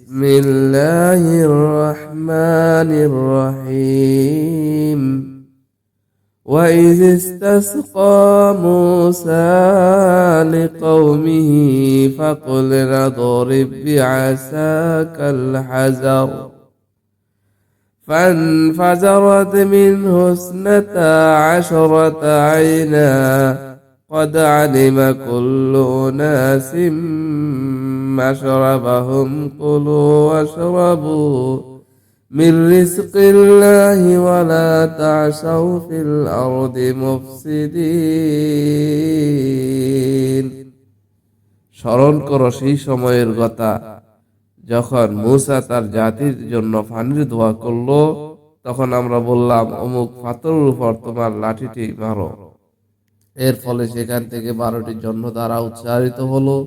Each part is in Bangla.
বিসমিল্লাহির রহমানির রহিম। وإذ استسقى موسى لقومه فقل اضرب بعصاك الحجر فانفجرت منه 12 عينا قد علم كل أناس مشربهم كلوا واشربوا من رزق الله ولا تعثوا في الأرض مفسدين। স্মরণ করো সেই সময়ের কথা যখন মূসা তার জাতির জন্য পানির দোয়া করলো, তখন আমরা বললাম অমুক পাথরের উপর তোমার লাঠিটি মারো। এর ফলে সেখান থেকে 12টি জন্মধারা উচ্চারিত হলো।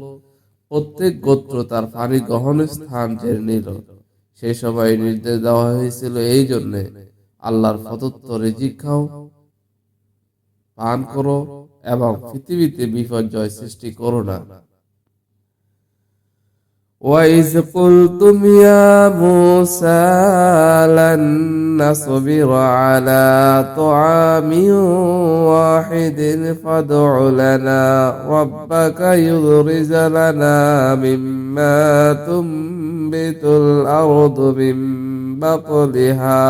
প্রত্যেক গোত্র তার পানি গ্রহণের স্থান জেনে নিল। সেই সময় নির্দেশ দেওয়া হয়েছিল এই জন্যে, আল্লাহর প্রদত্ত রিজিক খাও, পান করো এবং পৃথিবীতে বিপর্যয় সৃষ্টি করো না। وَإِذْ قُلْتُمْ يَا مُوسَى لَن نَّصْبِرَ عَلَى طَعَامٍ وَاحِدٍ فَادْعُ لَنَا رَبَّكَ يُخْرِجْ لَنَا مِمَّا تُنبِتُ الْأَرْضُ مِن بَقْلِهَا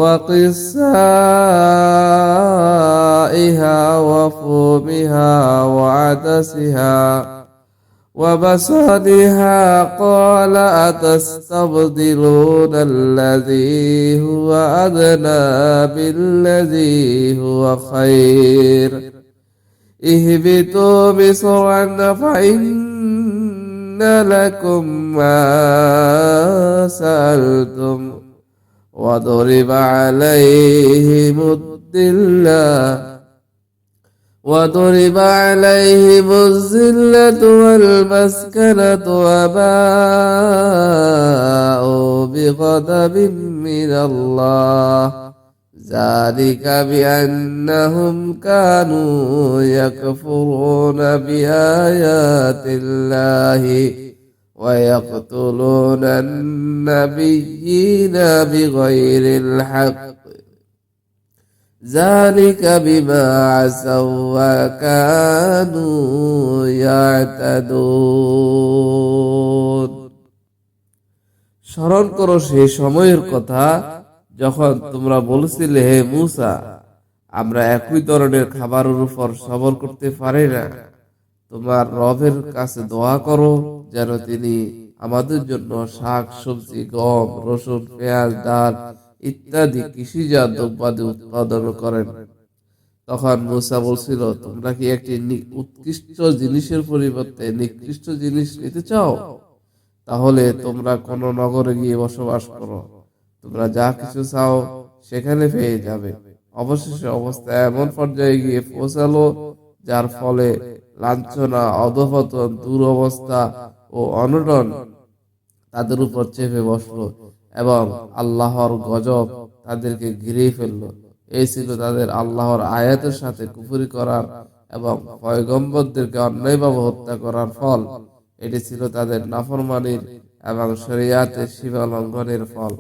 وَقِثَّائِهَا وَفُومِهَا وَعَدَسِهَا وبصرها قال أتستبدلون الذي هو أدنى بالذي هو خير اهبطوا مصرا فإن لكم ما سألتم وضرب عليهم الذلة والمسكنة وباءوا بغضب من الله ذلك بأنهم كانوا يكفرون بآيات الله ويقتلون النبيين بغير الحق ذلك بما عصوا وكانوا يعتدون। স্মরণ করো সেই সময়ের কথা যখন তোমরা বলেছিলে, হে মূসা, আমরা একই ধরনের খাবারের উপর সবর করতে পারি না। তোমার রবের কাছে দোয়া করো যেন তিনি আমাদের জন্য শাক সবজি, গম, রসুন, পেঁয়াজ, ডাল ইত্যাদি কৃষিজাত দ্রব্যাদি উৎপাদন করেন। তখন মূসা বলছিল, তোমরা কি একটি উৎকৃষ্ট জিনিসের পরিবর্তে নিকৃষ্ট জিনিস নিতে চাও? তাহলে তোমরা কোন নগরে গিয়ে বসবাস করো, তোমরা যা কিছু চাও সেখানে পেয়ে যাবে। অবশেষে অবস্থা এমন পর্যায়ে গিয়ে পৌঁছালো যার ফলে লাঞ্ছনা, অধঃপতন, দুরবস্থা ও অনটন তাদের উপর চেপে বসলো এবং আল্লাহর গজব তাদেরকে ঘিরে ফেলল। এই ছিল তাদের আল্লাহর আয়াতের সাথে কুফরি করার এবং পয়গম্বরদেরকে অন্যায়ভাবে হত্যা করার ফল। এটি ছিল তাদের নাফরমানির এবং শরিয়াতের সীমা লঙ্ঘনের ফল।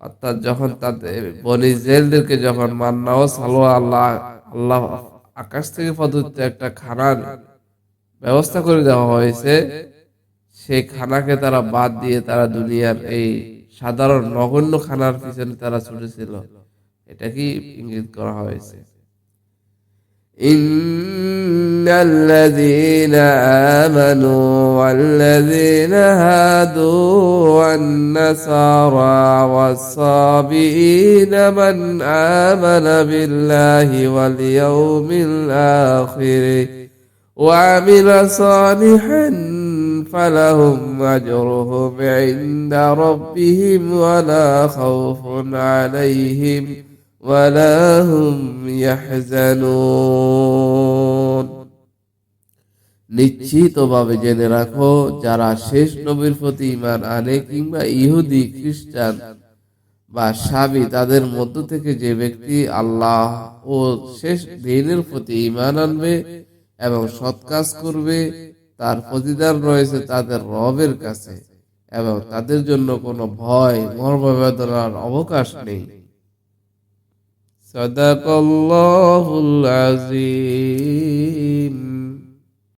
অর্থাৎ যখন তাদের বনি ইসরাঈলদেরকে যখন মান্না ও সালোয়া আল্লাহ আকাশ থেকে প্রদত্ত একটা খানার ব্যবস্থা করে দেওয়া হয়েছে, সেই খানাকে তারা বাদ দিয়ে তারা দুনিয়ার এই সাধারণ নগণ্য খানার পিছনে তারা ছুটেছিল। এটা কি ইঙ্গিত করা হয়েছে? ইন্নাল্লাযীনা আমানু ওয়াল্লাযীনা হাদু ওয়ান-নাসারা ওয়াস-সাবিঈনা মান আমানা বিল্লাহি ওয়াল ইয়াউমিল আখির ওয়া আমিলা সালিহান فلهم أجرهم عند ربهم ولا خوف عليهم ولا هم يحزنون। নিশ্চিতভাবে জেনে রাখো, যারা শেষ নবীর প্রতি ঈমান আনে কিংবা ইহুদি, খ্রিস্টান বা সাবি, তাদের মধ্য থেকে যে ব্যক্তি আল্লাহ ও শেষ দিনের প্রতি ঈমান আনবে এবং সৎ কাজ করবে, তার প্রতিদান রয়েছে তাদের রবের কাছে এবং তাদের জন্য কোনো ভয় মর্মবেদনার অবকাশ নেই। সাদাকাল্লাহুল আযীম।